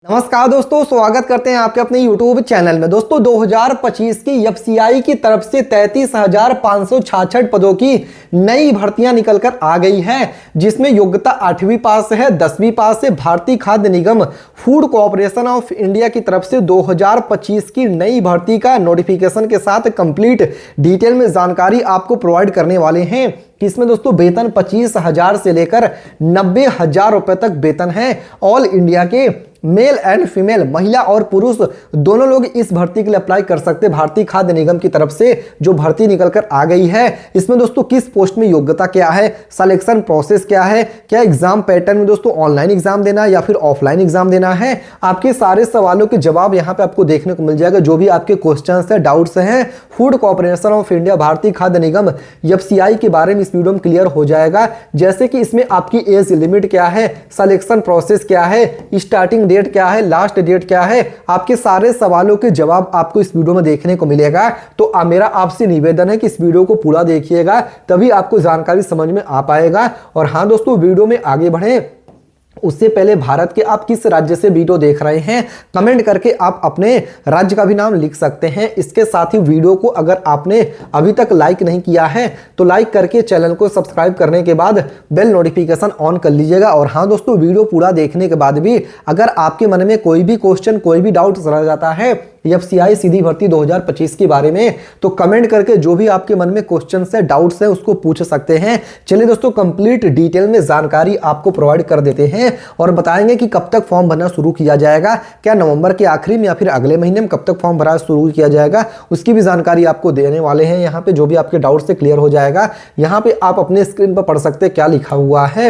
नमस्कार दोस्तों, स्वागत करते हैं आपके अपने YouTube चैनल में। दोस्तों 2025 की एफसीआई की तरफ से 33,566 पदों की नई भर्तियां निकलकर आ गई है, जिसमें योग्यता 8वीं पास है, 10वीं पास है। भारतीय खाद्य निगम फूड कॉर्पोरेशन ऑफ इंडिया की तरफ से 2025 की नई भर्ती का नोटिफिकेशन के साथ कंप्लीट डिटेल में जानकारी आपको प्रोवाइड करने वाले हैं कि इसमें दोस्तों वेतन 25,000 से लेकर 90,000 रुपए तक वेतन है। ऑल इंडिया के मेल एंड फीमेल, महिला और पुरुष दोनों लोग इस भर्ती के लिए अप्लाई कर सकते हैं। भारतीय खाद्य निगम की तरफ से जो भर्ती निकलकर आ गई है, इसमें दोस्तों किस पोस्ट में योग्यता क्या है, सिलेक्शन प्रोसेस क्या है, क्या एग्जाम पैटर्न में दोस्तों ऑनलाइन एग्जाम देना है या फिर ऑफलाइन एग्जाम देना है, आपके सारे सवालों के जवाब यहाँ पे आपको देखने को मिल जाएगा। जो भी आपके क्वेश्चन है, डाउट्स हैं, फूड कॉर्पोरेशन ऑफ इंडिया, भारतीय खाद्य निगम एफसीआई के बारे में इस वीडियो में क्लियर हो जाएगा। जैसे कि इसमें आपकी एज लिमिट क्या है, सिलेक्शन प्रोसेस क्या है, स्टार्टिंग डेट क्या है, लास्ट डेट क्या है, आपके सारे सवालों के जवाब आपको इस वीडियो में देखने को मिलेगा। तो मेरा आपसे निवेदन है कि इस वीडियो को पूरा देखिएगा, तभी आपको जानकारी समझ में आ पाएगा। और हाँ दोस्तों, वीडियो में आगे बढ़े उससे पहले भारत के आप किस राज्य से वीडियो देख रहे हैं, कमेंट करके आप अपने राज्य का भी नाम लिख सकते हैं। इसके साथ ही वीडियो को अगर आपने अभी तक लाइक नहीं किया है तो लाइक करके चैनल को सब्सक्राइब करने के बाद बेल नोटिफिकेशन ऑन कर लीजिएगा। और हाँ दोस्तों, वीडियो पूरा देखने के बाद भी अगर आपके मन में कोई भी क्वेश्चन, कोई भी डाउट रह जाता है एफसीआई सीधी भर्ती 2025 के बारे में, तो कमेंट करके जो भी आपके मन में क्वेश्चन है, डाउट्स है, उसको पूछ सकते हैं। चलिए दोस्तों, कंप्लीट डिटेल में जानकारी आपको प्रोवाइड कर देते हैं और बताएंगे कि कब तक फॉर्म भरना शुरू किया जाएगा, क्या नवंबर के आखिरी में या फिर अगले महीने में कब तक फॉर्म भरना शुरू किया जाएगा, उसकी भी जानकारी आपको देने वाले हैं। यहाँ पे जो भी आपके डाउट से क्लियर हो जाएगा। यहाँ पे आप अपने स्क्रीन पर पढ़ सकते हैं क्या लिखा हुआ है।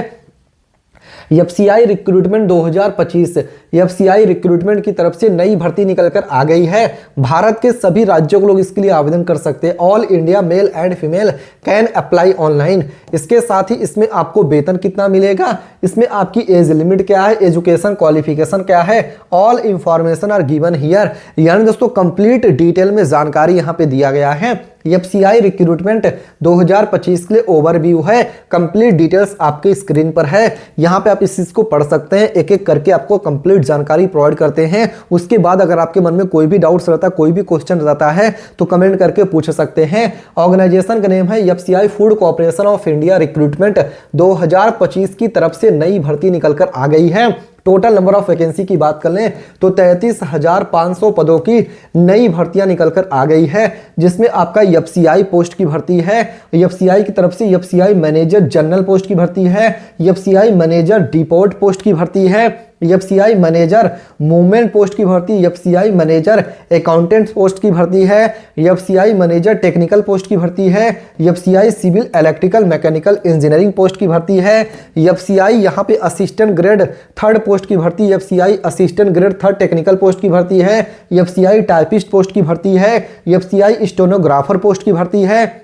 एफसीआई रिक्रूटमेंट 2025, एफसीआई रिक्रूटमेंट की तरफ से नई भर्ती निकलकर आ गई है। भारत के सभी राज्यों के लोग इसके लिए आवेदन कर सकते हैं। All India male and female can apply online. इसके साथ ही इसमें आपको वेतन कितना मिलेगा, इसमें आपकी एज लिमिट क्या है, एजुकेशन क्वालिफिकेशन क्या है, all information are given here. यानी दोस्तों कंप्लीट डिटेल में जानकारी यहाँ पे दिया गया है। एफसीआई रिक्रूटमेंट 2025 के लिए ओवरव्यू है, कंप्लीट डिटेल्स आपके स्क्रीन पर है। यहाँ पे आप इस चीज को पढ़ सकते हैं, एक एक करके आपको कंप्लीट जानकारी प्रोवाइड करते हैं। उसके बाद अगर आपके मन में कोई भी डाउट्स रहता है, कोई भी क्वेश्चन रहता है तो कमेंट करके पूछ सकते हैं। ऑर्गेनाइजेशन का नेम है FCI food corporation of India. Recruitment 2025 की तरफ से नई भर्ती निकलकर आ गई है। टोटल नंबर ऑफ वैकेंसी की बात कर लें तो 33,500 पदों की नई भर्तियां निकलकर आ गई है, जिसमें आपका एफसीआई पोस्ट की भर्ती है। एफसीआई की तरफ से एफसीआई मैनेजर जनरल पोस्ट की भर्ती है, एफसीआई मैनेजर डिपोर्ट पोस्ट की भर्ती है, एफसीआई मैनेजर मूवमेंट पोस्ट की भर्ती, एफसीआई मैनेजर अकाउंटेंट पोस्ट की भर्ती है, एफसीआई मैनेजर टेक्निकल पोस्ट की भर्ती है, FCI civil electrical mechanical engineering post की भर्ती है, एफसीआई यहाँ पे असिस्टेंट ग्रेड 3rd पोस्ट की भर्ती, FCI assistant grade 3rd technical post की भर्ती है, एफसीआई टाइपिस्ट पोस्ट की भर्ती है, एफसीआई स्टेनोग्राफर पोस्ट की भर्ती है,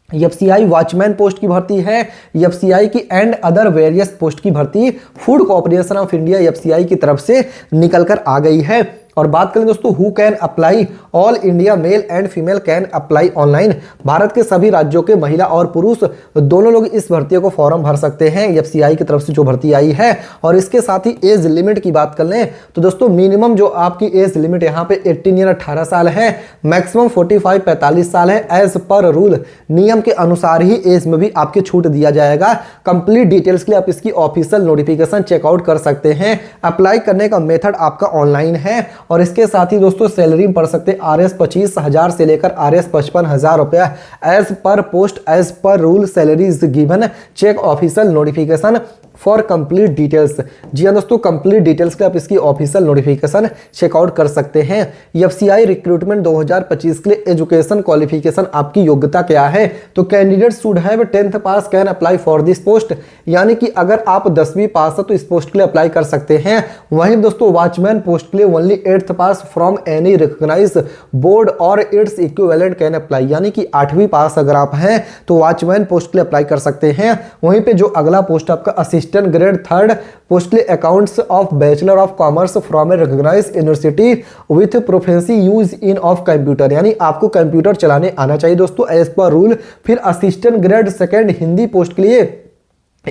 एफसीआई वॉचमैन पोस्ट की भर्ती है, एफसीआई की एंड अदर वेरियस पोस्ट की भर्ती food corporation of India FCI की तरफ से निकलकर आ गई है। और बात करें दोस्तों who can apply, all India male and female can apply online. Bharat के सभी राज्यों के महिला और पुरुष दोनों लोग इस भर्ती को फॉर्म भर सकते हैं एफसीआई की तरफ से जो भर्ती आई है। और इसके साथ ही एज लिमिट की बात कर लें तो दोस्तों मिनिमम जो आपकी एज लिमिट यहाँ पे 18 ईयर 18 साल है, मैक्सिमम 45 साल है। एज पर रूल, नियम के अनुसार ही एज में भी आपके छूट दिया जाएगा। कंप्लीट डिटेल्स के लिए आप इसकी ऑफिशियल नोटिफिकेशन चेकआउट कर सकते हैं। अप्लाई करने का मेथड आपका ऑनलाइन है। और इसके साथ ही दोस्तों सैलरी में पढ़ सकते हैं RS 25,000 से लेकर RS 55,000 रुपया as per post, as per rule salary is given. Check official notification for complete details. जी हाँ दोस्तों, कंप्लीट डिटेल्स के आप इसकी ऑफिशियल नोटिफिकेशन चेकआउट कर सकते हैं। एफसीआई रिक्रूटमेंट 2025 के लिए एजुकेशन क्वालिफिकेशन आपकी योग्यता क्या है, तो candidate should have 10th pass can apply for this post. यानी कि अगर आप 10वीं पास है तो इस पोस्ट के लिए अप्लाई कर सकते हैं। वहीं दोस्तों वॉचमैन पोस्ट के लिए only 8th pass from any recognised board और इट्स इक्विवेलेंट कैन अप्लाई। यानी कि 8वीं पास अगर आप हैं तो वॉचमैन पोस्ट के लिए अप्लाई कर सकते हैं। वहीं पे जो अगला पोस्ट आपका असिस्टेंट ग्रेड 3rd पोस्ट के लिए accounts of bachelor of commerce from a recognised university with proficiency use in of computer. यानी आपको कंप्यूटर चलाने आना चाहिए दोस्तों एज पर रूल। फिर assistant grade 2nd Hindi post के लिए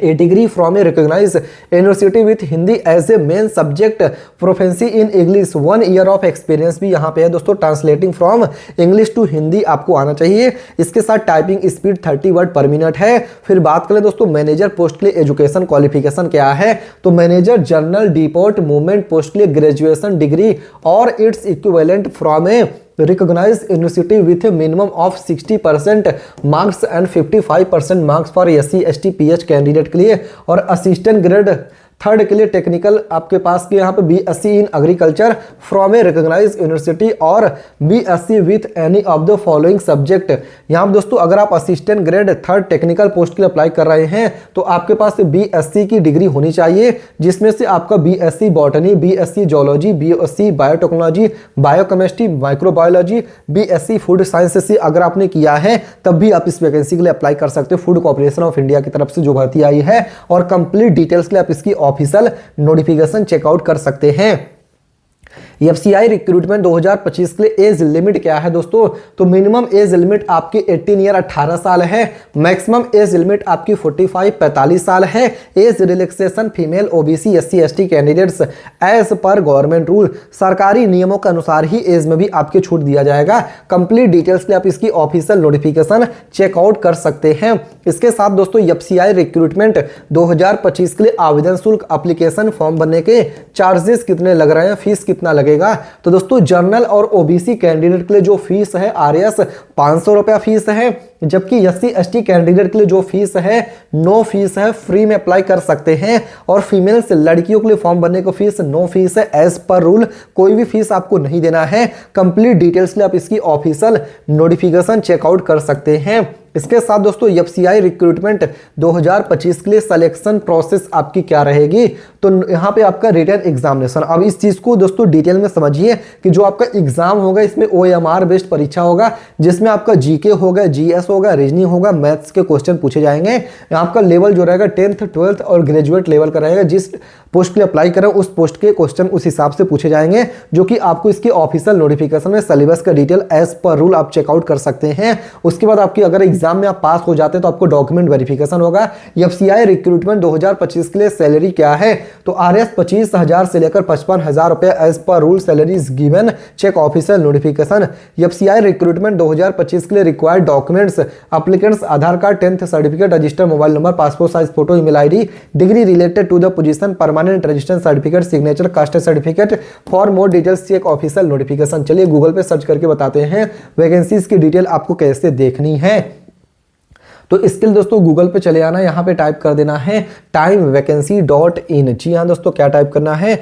A degree from a recognized university with Hindi as a main subject, proficiency in English, 1 year of experience भी यहाँ पे है दोस्तों। Translating from English to Hindi आपको आना चाहिए। इसके साथ typing speed 30 word per minute है। फिर बात करें दोस्तों मैनेजर पोस्ट के लिए एजुकेशन क्वालिफिकेशन क्या है, तो manager general deport movement post के लिए ग्रेजुएशन डिग्री और its equivalent from A recognized university with a minimum of 60% marks and 55% marks for SC ST PH candidate के लिए, और असिस्टेंट ग्रेड 3rd के लिए टेक्निकल आपके पास के यहाँ पे BSc in agriculture from a recognised university और BSc with any of the following subject. यहाँ पे दोस्तों अगर आप assistant grade 3rd technical post के लिए अप्लाई कर रहे हैं तो आपके पास BSc की डिग्री होनी चाहिए, जिसमें से आपका BSc botany, BSc zoology, BSc biotechnology, biochemistry, microbiology, BSc food science से अगर आपने किया है तब भी आप इस वैकेंसी के लिए अप्लाई कर सकते हो। फूड कॉर्पोरेशन ऑफ इंडिया की तरफ से जो भर्ती आई है, और कंप्लीट डिटेल्स के लिए आप इसकी ऑफिशियल नोटिफिकेशन चेकआउट कर सकते हैं। एफसीआई रिक्रूटमेंट 2025 के लिए एज लिमिट क्या है दोस्तों, तो मिनिमम एज लिमिट आपकी 18 ईयर 18 साल है, मैक्सिमम एज लिमिट आपकी 45 45 साल है। Age relaxation female OBC SC ST candidates as per government rule, सरकारी नियमों के अनुसार ही एज में भी आपके छूट दिया जाएगा। कंप्लीट डिटेल्स के लिए आप इसकी ऑफिशियल नोटिफिकेशन चेकआउट कर सकते हैं। इसके साथ दोस्तों एफसीआई रिक्रूटमेंट 2025 के लिए आवेदन शुल्क, एप्लीकेशन फॉर्म बनने के चार्जेस कितने लग रहे हैं, फीस कितना लगेगा, तो दोस्तों जनरल और ओबीसी कैंडिडेट के लिए जो फीस है आरएस 500 रुपया फीस है, जबकि एससी एसटी कैंडिडेट के लिए जो फीस है नो फीस है, फ्री में अप्लाई कर सकते हैं। और फीमेल से लड़कियों के लिए फॉर्म भरने को फीस नो फीस है, एज पर रूल कोई भी फीस आपको नहीं देना है। कंप्लीट डिटेल्स के लिए आप इसकी ऑफिशियल नोटिफिकेशन चेकआउट कर सकते हैं। इसके साथ दोस्तों एफसीआई रिक्रूटमेंट 2025 के लिए सिलेक्शन प्रोसेस आपकी क्या रहेगी, तो यहाँ पे आपका रिटन एग्जामिनेशन। अब इस चीज को दोस्तों डिटेल में समझिए कि जो आपका एग्जाम होगा इसमें OMR बेस्ड परीक्षा होगा, जिसमें आपका जीके होगा, जीएस होगा, रीजनिंग होगा, मैथ्स के क्वेश्चन पूछे जाएंगे। आपका लेवल जो रहेगा 10th 12th और ग्रेजुएट लेवल का रहेगा। जिस पोस्ट के लिए अप्लाई करें उस पोस्ट के क्वेश्चन उस हिसाब से पूछे जाएंगे, जो कि आपको इसकी ऑफिशियल नोटिफिकेशन में सिलेबस का डिटेल एज पर रूल आप चेकआउट कर सकते हैं। उसके बाद आपकी अगर एग्जाम में आप पास हो जाते हैं तो आपको डॉक्यूमेंट वेरिफिकेशन होगा। एफसीआई रिक्रूटमेंट 2025 के लिए सैलरी क्या है, तो आरएस 25,000 से लेकर 55,000 रुपए as per rule salary is given, check official notification. FCI recruitment 2025 के लिए required documents, applicants Aadhaar card, 10th certificate, register mobile number, passport size photo, email ID, degree related to the position, permanent registration certificate, signature, caste certificate. For more details check official notification. चलिए Google पे search करके बताते हैं vacancies की detail आपको कैसे देखनी है। तो इसके लिए दोस्तों गूगल पे चले आना, यहाँ पे टाइप कर देना है timevacany.in। जी हाँ दोस्तों, क्या टाइप करना है,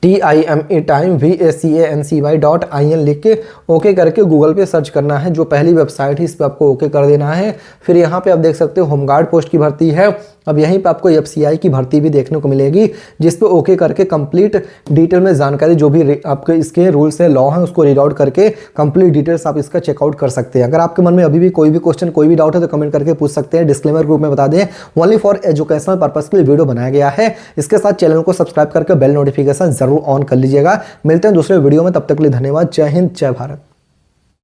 TIME टाइम VACANCY.IN लिख के ओके करके गूगल पे सर्च करना है। जो पहली वेबसाइट है इस पर आपको ओके कर देना है। फिर यहाँ पे आप देख सकते हो होमगार्ड पोस्ट की भर्ती है। अब यहीं पे आपको एफसीआई की भर्ती भी देखने को मिलेगी, जिस पे ओके करके कंप्लीट डिटेल में जानकारी जो भी आपके इसके रूल्स है, लॉ है, उसको रीड आउट करके कंप्लीट डिटेल्स आप इसका चेकआउट कर सकते हैं। अगर आपके मन में अभी भी कोई भी क्वेश्चन, कोई भी डाउट है तो कमेंट करके पूछ सकते हैं। डिस्क्लेमर ग्रुप में बता दें ओनली फॉर एजुकेशनल पर्पस के लिए वीडियो बनाया गया है। इसके साथ चैनल को सब्सक्राइब करके बेल नोटिफिकेशन जरूर ऑन कर लीजिएगा। मिलते हैं दूसरे वीडियो में, तब तक के लिए धन्यवाद। जय हिंद, जय भारत।